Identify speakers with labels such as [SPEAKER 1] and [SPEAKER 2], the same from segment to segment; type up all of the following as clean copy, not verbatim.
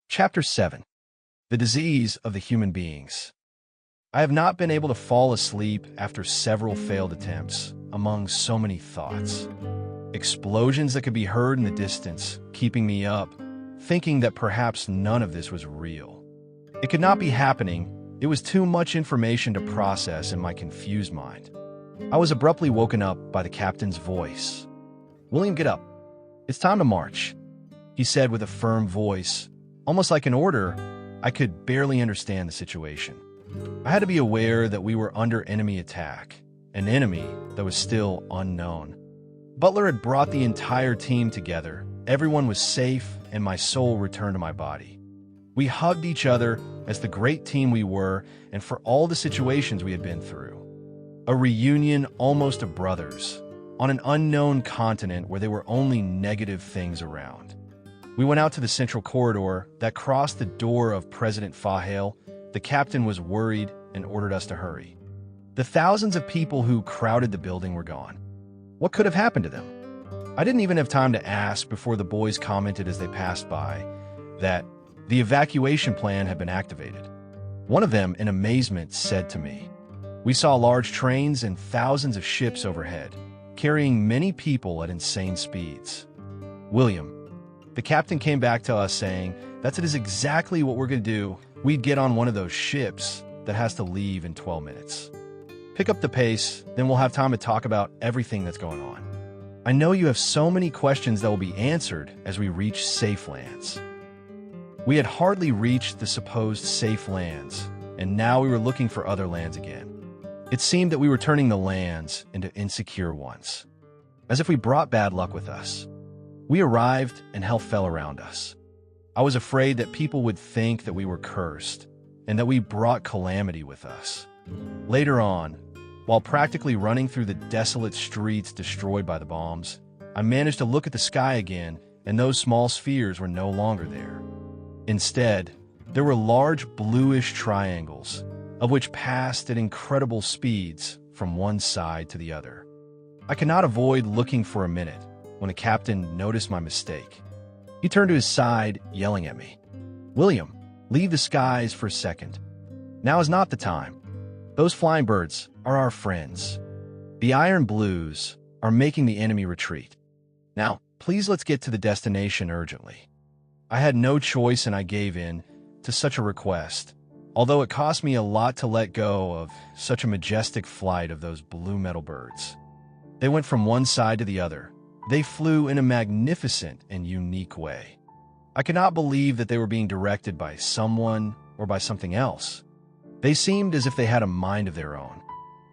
[SPEAKER 1] Chapter 7. The Disease of the Human Beings. I have not been able to fall asleep after several failed attempts, among so many thoughts. Explosions that could be heard in the distance, keeping me up, thinking that perhaps none of this was real. It could not be happening. It was too much information to process in my confused mind. I was abruptly woken up by the captain's voice. "William, get up. It's time to march," he said with a firm voice, almost like an order. I could barely understand the situation. I had to be aware that we were under enemy attack, an enemy that was still unknown. Butler had brought the entire team together. Everyone was safe, and my soul returned to my body. We hugged each other as the great team we were, and for all the situations we had been through. A reunion almost of brothers, on an unknown continent where there were only negative things around. We went out to the central corridor that crossed the door of President Fahale. The captain was worried and ordered us to hurry. The thousands of people who crowded the building were gone. What could have happened to them? I didn't even have time to ask before the boys commented as they passed by that the evacuation plan had been activated. One of them, in amazement, said to me, "We saw large trains and thousands of ships overhead, carrying many people at insane speeds." "William," the captain came back to us saying, "That is exactly what we're going to do. We'd get on one of those ships that has to leave in 12 minutes. Pick up the pace, then we'll have time to talk about everything that's going on. I know you have so many questions that will be answered as we reach safe lands." We had hardly reached the supposed safe lands, and now we were looking for other lands again. It seemed that we were turning the lands into insecure ones, as if we brought bad luck with us. We arrived and hell fell around us. I was afraid that people would think that we were cursed and that we brought calamity with us. Later on, while practically running through the desolate streets destroyed by the bombs, I managed to look at the sky again, and those small spheres were no longer there. Instead, there were large bluish triangles, of which passed at incredible speeds from one side to the other. I could not avoid looking for a minute when the captain noticed my mistake. He turned to his side, yelling at me, "William, leave the skies for a second. Now is not the time. Those flying birds are our friends. The Iron Blues are making the enemy retreat. Now, please let's get to the destination urgently." I had no choice and I gave in to such a request, although it cost me a lot to let go of such a majestic flight of those blue metal birds. They went from one side to the other. They flew in a magnificent and unique way. I could not believe that they were being directed by someone or by something else. They seemed as if they had a mind of their own.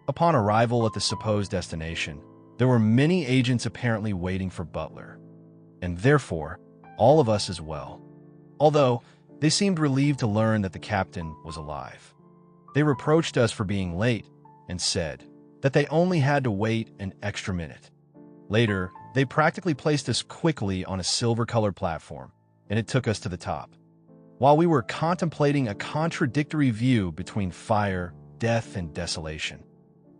[SPEAKER 1] Upon arrival at the supposed destination, there were many agents apparently waiting for Butler, and therefore, all of us as well, although they seemed relieved to learn that the captain was alive. They reproached us for being late and said that they only had to wait an extra minute. Later, they practically placed us quickly on a silver-colored platform, and it took us to the top. While we were contemplating a contradictory view between fire, death, and desolation,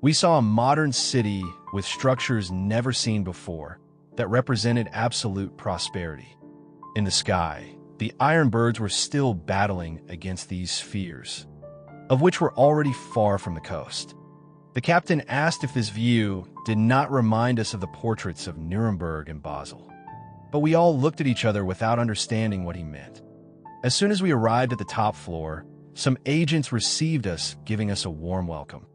[SPEAKER 1] we saw a modern city with structures never seen before that represented absolute prosperity. In the sky, the Iron Birds were still battling against these spheres, of which were already far from the coast. The captain asked if this view did not remind us of the portraits of Nuremberg and Basel, but we all looked at each other without understanding what he meant. As soon as we arrived at the top floor, some agents received us, giving us a warm welcome.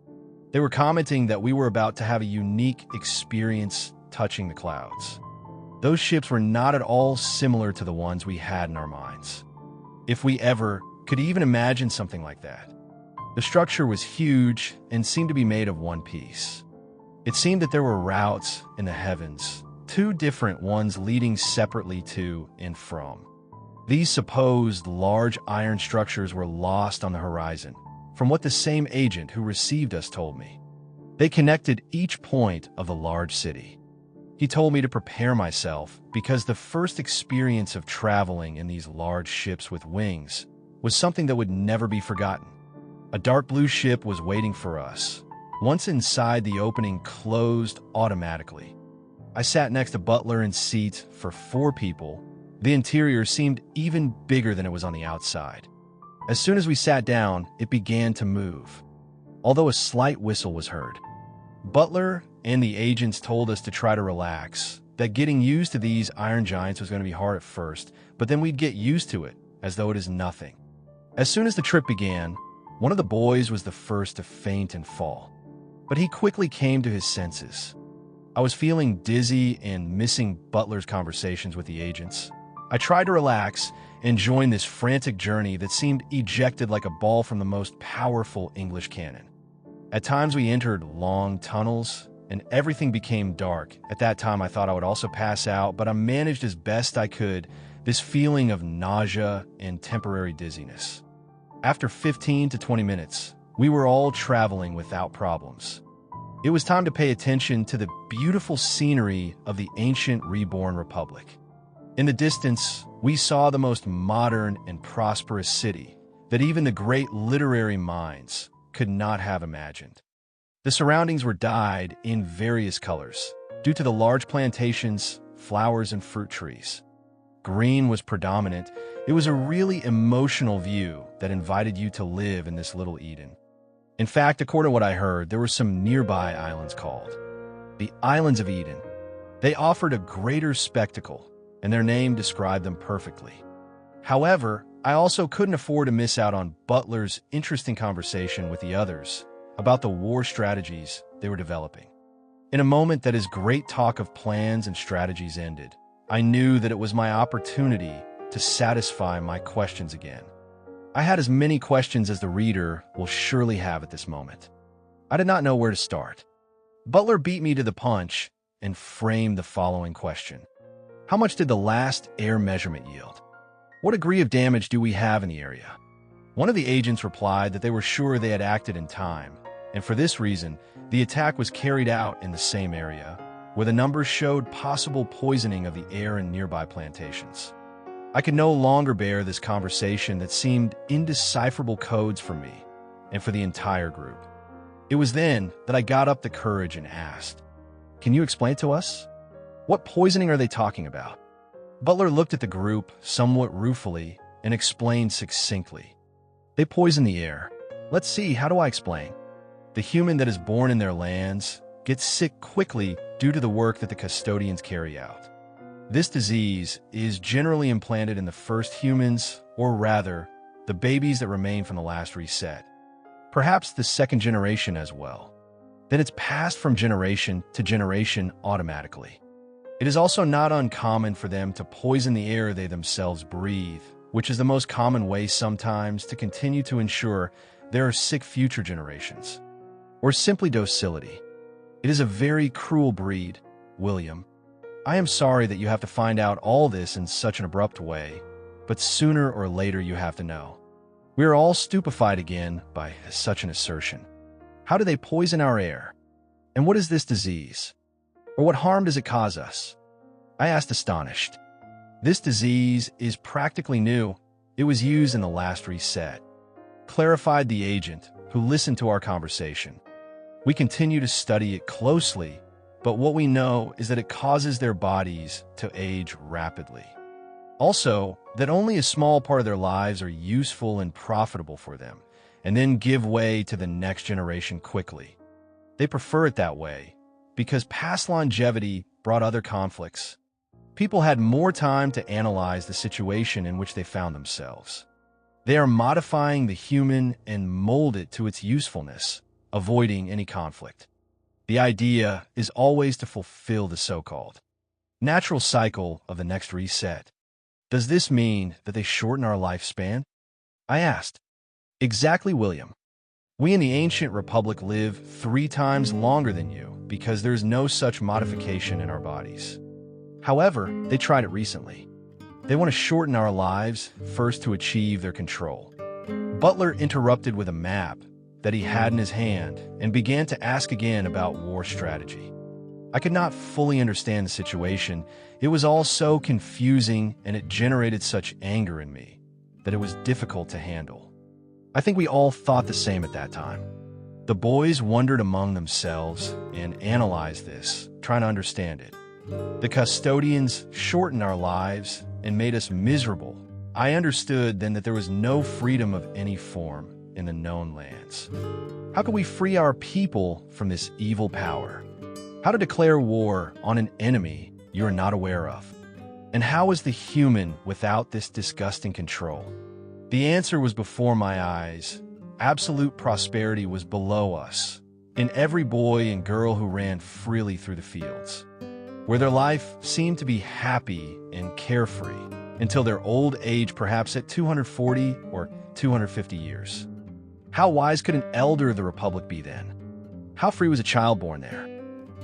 [SPEAKER 1] They were commenting that we were about to have a unique experience touching the clouds. Those ships were not at all similar to the ones we had in our minds, if we ever could even imagine something like that. The structure was huge and seemed to be made of one piece. It seemed that there were routes in the heavens, two different ones leading separately to and from. These supposed large iron structures were lost on the horizon, from what the same agent who received us told me. They connected each point of the large city. He told me to prepare myself because the first experience of traveling in these large ships with wings was something that would never be forgotten. A dark blue ship was waiting for us. Once inside, the opening closed automatically. I sat next to Butler in seats for 4 people, The interior seemed even bigger than it was on the outside. As soon as we sat down, it began to move, although a slight whistle was heard. Butler and the agents told us to try to relax, that getting used to these iron giants was going to be hard at first, but then we'd get used to it, as though it is nothing. As soon as the trip began, one of the boys was the first to faint and fall, but he quickly came to his senses. I was feeling dizzy and missing Butler's conversations with the agents. I tried to relax and join this frantic journey that seemed ejected like a ball from the most powerful English cannon. At times we entered long tunnels, and everything became dark. At that time I thought I would also pass out, but I managed as best I could this feeling of nausea and temporary dizziness. After 15 to 20 minutes, we were all traveling without problems. It was time to pay attention to the beautiful scenery of the ancient reborn republic. In the distance, we saw the most modern and prosperous city that even the great literary minds could not have imagined. The surroundings were dyed in various colors due to the large plantations, flowers, and fruit trees. Green was predominant. It was a really emotional view that invited you to live in this little Eden. In fact, according to what I heard, there were some nearby islands called the Islands of Eden. They offered a greater spectacle, and their name described them perfectly. However, I also couldn't afford to miss out on Butler's interesting conversation with the others about the war strategies they were developing. In a moment that his great talk of plans and strategies ended, I knew that it was my opportunity to satisfy my questions again. I had as many questions as the reader will surely have at this moment. I did not know where to start. Butler beat me to the punch and framed the following question. How much did the last air measurement yield? What degree of damage do we have in the area? One of the agents replied that they were sure they had acted in time, and for this reason, the attack was carried out in the same area, where the numbers showed possible poisoning of the air in nearby plantations. I could no longer bear this conversation that seemed indecipherable codes for me and for the entire group. It was then that I got up the courage and asked, "Can you explain to us? What poisoning are they talking about?" Butler looked at the group somewhat ruefully and explained succinctly. "They poison the air. Let's see, how do I explain? The human that is born in their lands gets sick quickly due to the work that the custodians carry out. This disease is generally implanted in the first humans, or rather, the babies that remain from the last reset. Perhaps the second generation as well. Then it's passed from generation to generation automatically. It is also not uncommon for them to poison the air they themselves breathe, which is the most common way sometimes to continue to ensure there are sick future generations. Or simply docility. It is a very cruel breed, William. I am sorry that you have to find out all this in such an abrupt way, but sooner or later you have to know. We are all stupefied again by such an assertion. How do they poison our air? And what is this disease? Or what harm does it cause us?" I asked, astonished. "This disease is practically new. It was used in the last reset," clarified the agent, who listened to our conversation. "We continue to study it closely, but what we know is that it causes their bodies to age rapidly. Also, that only a small part of their lives are useful and profitable for them, and then give way to the next generation quickly. They prefer it that way, because past longevity brought other conflicts. People had more time to analyze the situation in which they found themselves. They are modifying the human and mold it to its usefulness, avoiding any conflict. The idea is always to fulfill the so-called natural cycle of the next reset. Does this mean that they shorten our lifespan?" I asked. "Exactly, William. We in the ancient republic live 3 times longer than you because there's no such modification in our bodies. However, they tried it recently. They want to shorten our lives first to achieve their control." Butler interrupted with a map that he had in his hand and began to ask again about war strategy. I could not fully understand the situation. It was all so confusing and it generated such anger in me that it was difficult to handle. I think we all thought the same at that time. The boys wondered among themselves and analyzed this, trying to understand it. The custodians shorten our lives and made us miserable, I understood then that there was no freedom of any form in the known lands. How could we free our people from this evil power? How to declare war on an enemy you are not aware of? And how is the human without this disgusting control? The answer was before my eyes. Absolute prosperity was below us, in every boy and girl who ran freely through the fields, where their life seemed to be happy and carefree until their old age, perhaps at 240 or 250 years. How wise could an elder of the Republic be then? How free was a child born there?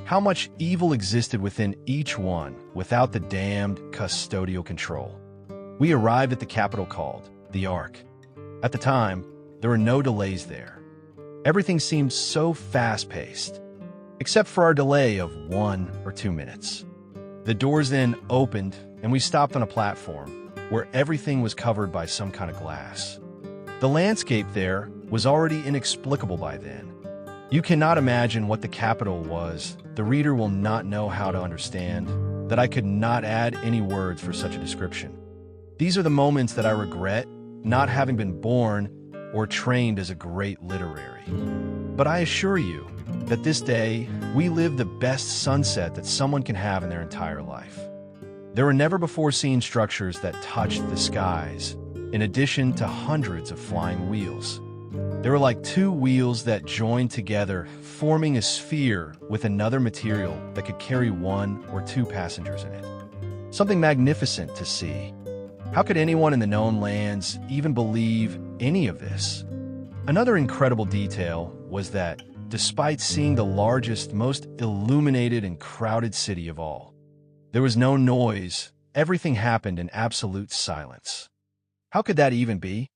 [SPEAKER 1] How much evil existed within each one without the damned custodial control? We arrived at the capital called the Ark. At the time, there were no delays there. Everything seemed so fast-paced, except for our delay of 1 or 2 minutes. The doors then opened, and we stopped on a platform where everything was covered by some kind of glass. The landscape there was already inexplicable by then. You cannot imagine what the capital was. The reader will not know how to understand that I could not add any words for such a description. These are the moments that I regret not having been born or trained as a great literary. But I assure you that this day we lived the best sunset that someone can have in their entire life. There were never before seen structures that touched the skies, in addition to hundreds of flying wheels. They were like 2 wheels that joined together, forming a sphere with another material that could carry 1 or 2 passengers in it. Something magnificent to see. How could anyone in the known lands even believe any of this? Another incredible detail was that, despite seeing the largest, most illuminated and crowded city of all, there was no noise. Everything happened in absolute silence. How could that even be?